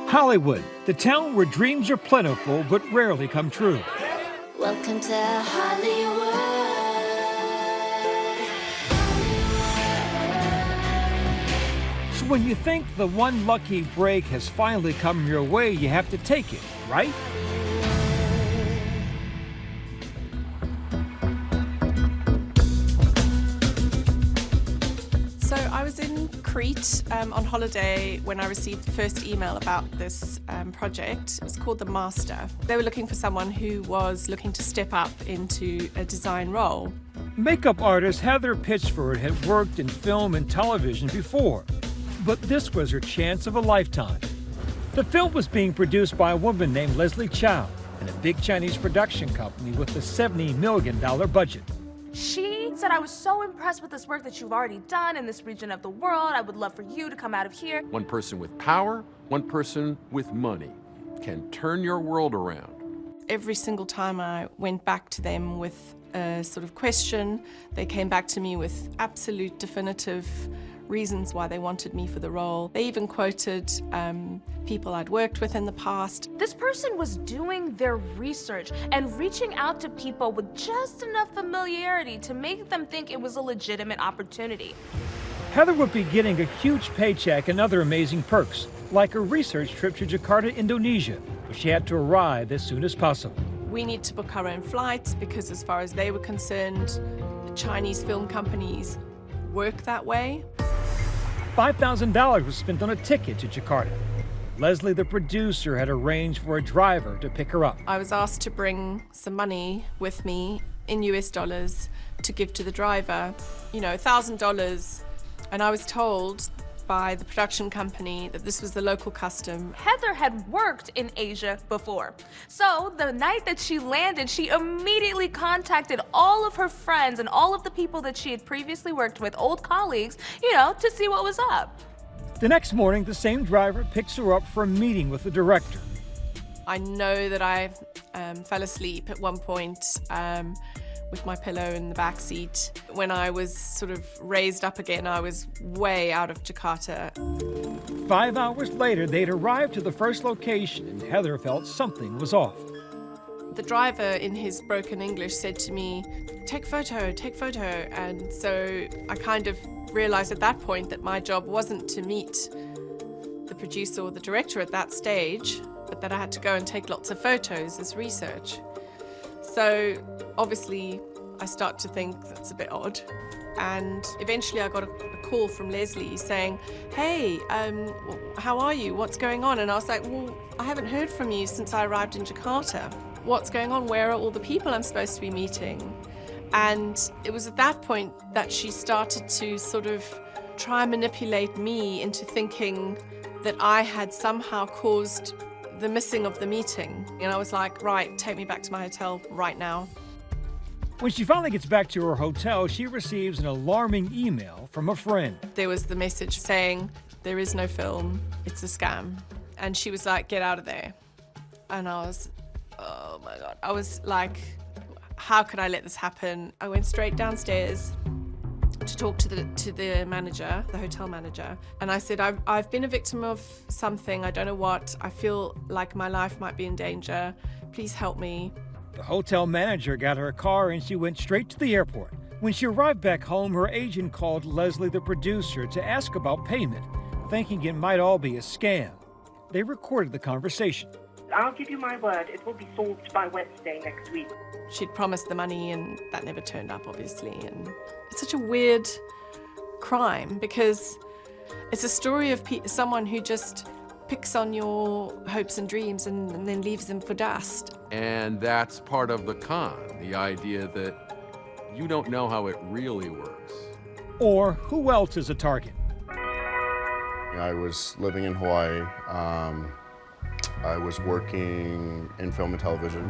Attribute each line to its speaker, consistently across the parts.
Speaker 1: Hollywood, the town where dreams are plentiful but rarely come true.
Speaker 2: Welcome to Hollywood.
Speaker 1: So when you think the one lucky break has finally come your way, you have to take it, right?
Speaker 3: So I was in Crete on holiday when I received the first email about this project. It was called The Master. They were looking for someone who was looking to step up into a design role.
Speaker 1: Makeup artist Heather Pitchford had worked in film and television before, but this was her chance of a lifetime. The film was being produced by a woman named Leslie Chow and a big Chinese production company with a $70 million budget.
Speaker 4: She said, I was so impressed with this work that you've already done in this region of the world. I would love for you to come out of here.
Speaker 5: One person with power, one person with money can turn your world around.
Speaker 3: Every single time I went back to them with a sort of question, they came back to me with absolute definitive reasons why they wanted me for the role. They even quoted people I'd worked with in the past.
Speaker 4: This person was doing their research and reaching out to people with just enough familiarity to make them think it was a legitimate opportunity.
Speaker 1: Heather would be getting a huge paycheck and other amazing perks, like a research trip to Jakarta, Indonesia, where she had to arrive as soon as possible.
Speaker 3: We need to book our own flights because as far as they were concerned, the Chinese film companies work that way.
Speaker 1: $5,000 was spent on a ticket to Jakarta. Leslie, the producer, had arranged for a driver to pick her up.
Speaker 3: I was asked to bring some money with me in US dollars to give to the driver, you know, $1,000. And I was told by the production company that this was the local custom.
Speaker 4: Heather had worked in Asia before. So the night that she landed, she immediately contacted all of her friends and all of the people that she had previously worked with, old colleagues, you know, to see what was up.
Speaker 1: The next morning, the same driver picks her up for a meeting with the director.
Speaker 3: I know that I fell asleep at one point with my pillow in the back seat. When I was sort of raised up again, I was way out of Jakarta.
Speaker 1: 5 hours later, they'd arrived to the first location, and Heather felt something was off.
Speaker 3: The driver, in his broken English, said to me, take photo, take photo. And so I kind of realized at that point that my job wasn't to meet the producer or the director at that stage, but that I had to go and take lots of photos as research. So obviously I start to think that's a bit odd. And eventually I got a call from Leslie saying, hey, how are you? What's going on? And I was like, well, I haven't heard from you since I arrived in Jakarta. What's going on? Where are all the people I'm supposed to be meeting? And it was at that point that she started to sort of try and manipulate me into thinking that I had somehow caused the missing of the meeting. And I was like, right, take me back to my hotel right now.
Speaker 1: When she finally gets back to her hotel, she receives an alarming email from a friend.
Speaker 3: There was the message saying, there is no film, it's a scam. And she was like, get out of there. And I was, oh my God. I was like, how could I let this happen? I went straight downstairs to talk to the manager, the hotel manager. And I said, I've been a victim of something, I don't know what. I feel like my life might be in danger. Please help me.
Speaker 1: The hotel manager got her a car and she went straight to the airport. When she arrived back home, her agent called Leslie, the producer, to ask about payment, thinking it might all be a scam. They recorded the conversation.
Speaker 6: I'll give you my word, it will be solved by Wednesday next week.
Speaker 3: She'd promised the money and that never turned up, obviously. And it's such a weird crime because it's a story of someone who just picks on your hopes and dreams and then leaves them for dust.
Speaker 5: And that's part of the con, the idea that you don't know how it really works.
Speaker 1: Or who else is a target?
Speaker 7: I was living in Hawaii. I was working in film and television.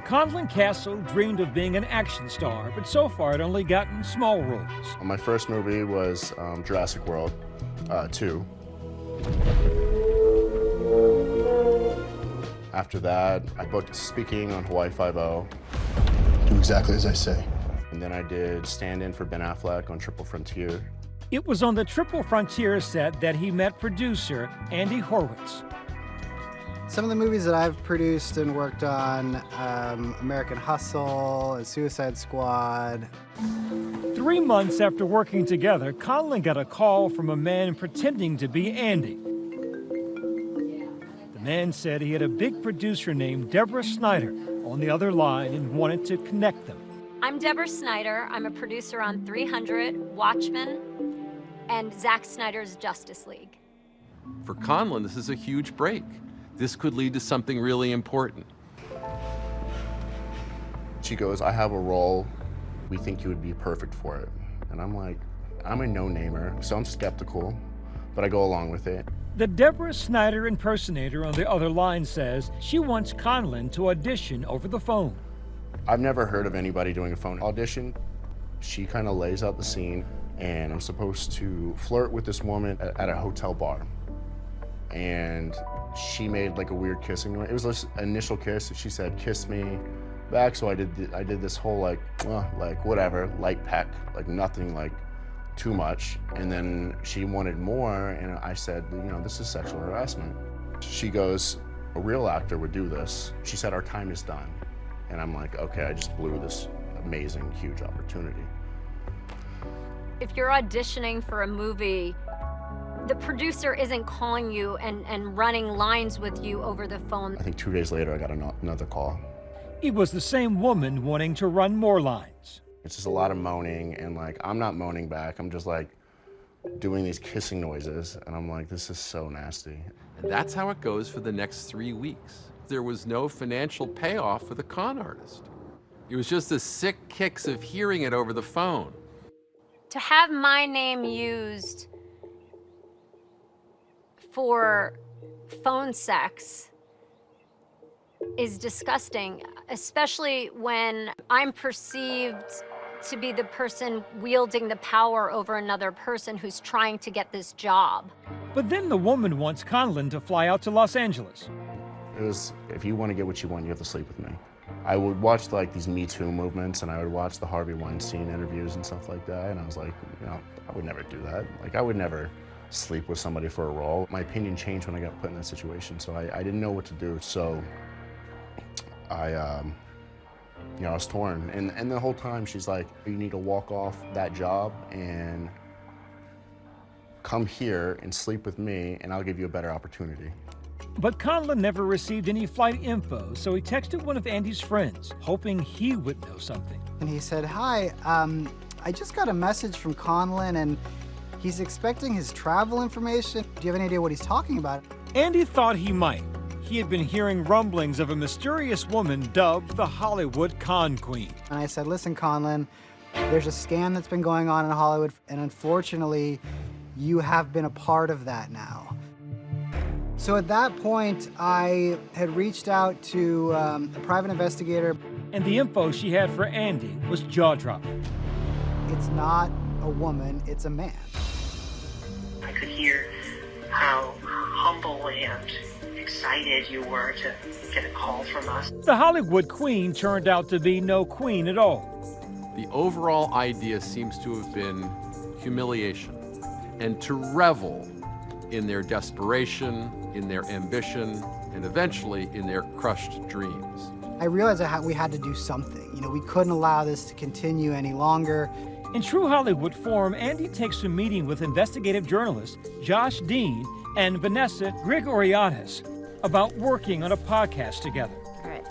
Speaker 1: Conlon Castle dreamed of being an action star, but so far had only gotten small roles.
Speaker 7: My first movie was Jurassic World 2. After that, I booked speaking on Hawaii Five-0.
Speaker 8: Do exactly as I say.
Speaker 7: And then I did stand-in for Ben Affleck on Triple Frontier.
Speaker 1: It was on the Triple Frontier set that he met producer Andy Horwitz.
Speaker 8: Some of the movies that I've produced and worked on, American Hustle and Suicide Squad.
Speaker 1: 3 months after working together, Conlon got a call from a man pretending to be Andy. The man said he had a big producer named Deborah Snyder on the other line and wanted to connect them.
Speaker 9: I'm Deborah Snyder. I'm a producer on 300, Watchmen, and Zack Snyder's Justice League.
Speaker 5: For Conlon, this is a huge break. This could lead to something really important.
Speaker 7: She goes, I have a role. We think you would be perfect for it. And I'm like, I'm a no-namer, so I'm skeptical, but I go along with it.
Speaker 1: The Deborah Snyder impersonator on the other line says she wants Conlon to audition over the phone.
Speaker 7: I've never heard of anybody doing a phone audition. She kind of lays out the scene, and I'm supposed to flirt with this woman at a hotel bar. And she made like a weird kissing. It was this initial kiss. She said, kiss me back. So I did this whole like whatever, light peck, like nothing like too much. And then she wanted more. And I said, you know, this is sexual harassment. She goes, a real actor would do this. She said, our time is done. And I'm like, okay, I just blew this amazing, huge opportunity.
Speaker 9: If you're auditioning for a movie, the producer isn't calling you and running lines with you over the phone.
Speaker 7: I think 2 days later, I got another call.
Speaker 1: It was the same woman wanting to run more lines.
Speaker 7: It's just a lot of moaning, and like, I'm not moaning back. I'm just like doing these kissing noises, and I'm like, this is so nasty.
Speaker 5: And that's how it goes for the next 3 weeks. There was no financial payoff for the con artist. It was just the sick kicks of hearing it over the phone.
Speaker 9: To have my name used for phone sex is disgusting, especially when I'm perceived to be the person wielding the power over another person who's trying to get this job.
Speaker 1: But then the woman wants Conlon to fly out to Los Angeles.
Speaker 7: It was, if you want to get what you want, you have to sleep with me. I would watch like these Me Too movements, and I would watch the Harvey Weinstein interviews and stuff like that, and I was like, you know, I would never do that. Like, I would never sleep with somebody for a role. My opinion changed when I got put in that situation, so I didn't know what to do. So I was torn. And the whole time she's like, you need to walk off that job and come here and sleep with me, and I'll give you a better opportunity.
Speaker 1: But Conlon never received any flight info, so he texted one of Andy's friends, hoping he would know something.
Speaker 8: And he said, hi, I just got a message from Conlon, and he's expecting his travel information. Do you have any idea what he's talking about?
Speaker 1: Andy thought he might. He had been hearing rumblings of a mysterious woman dubbed the Hollywood Con Queen.
Speaker 8: And I said, listen, Conlon, there's a scam that's been going on in Hollywood, and unfortunately, you have been a part of that now. So at that point, I had reached out to a private investigator.
Speaker 1: And the info she had for Andy was jaw-dropping.
Speaker 8: It's not a woman, it's a man.
Speaker 6: I could hear how humble and excited you were to get a call from us.
Speaker 1: The Hollywood Queen turned out to be no queen at all.
Speaker 5: The overall idea seems to have been humiliation and to revel in their desperation, in their ambition, and eventually in their crushed dreams.
Speaker 8: I realized we had to do something. You know, we couldn't allow this to continue any longer.
Speaker 1: In true Hollywood form, Andy takes a meeting with investigative journalists Josh Dean and Vanessa Grigoriadis about working on a podcast together.
Speaker 10: All right.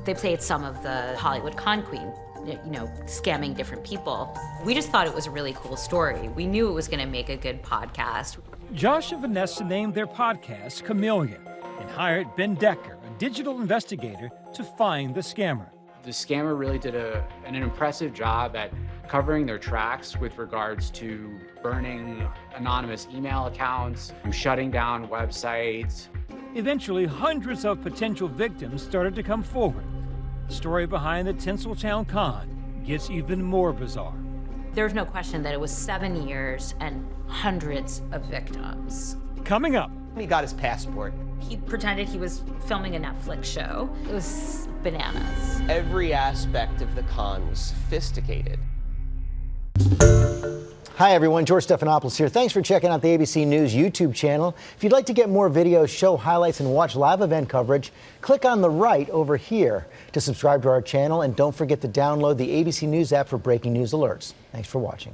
Speaker 10: They played some of the Hollywood Con Queen, you know, scamming different people. We just thought it was a really cool story. We knew it was going to make a good podcast.
Speaker 1: Josh and Vanessa named their podcast Chameleon and hired Ben Decker, a digital investigator, to find the scammer.
Speaker 11: The scammer really did an impressive job at covering their tracks with regards to burning anonymous email accounts, shutting down websites.
Speaker 1: Eventually, hundreds of potential victims started to come forward. The story behind the Tinseltown Con gets even more bizarre.
Speaker 10: There's no question that it was 7 years and hundreds of victims.
Speaker 1: Coming up.
Speaker 12: He got his passport.
Speaker 10: He pretended he was filming a Netflix show. It was bananas.
Speaker 12: Every aspect of the con was sophisticated. Hi, everyone. George Stephanopoulos here. Thanks for checking out the ABC News YouTube channel. If you'd like to get more videos, show highlights, and watch live event coverage, click on the right over here to subscribe to our channel. And don't forget to download the ABC News app for breaking news alerts. Thanks for watching.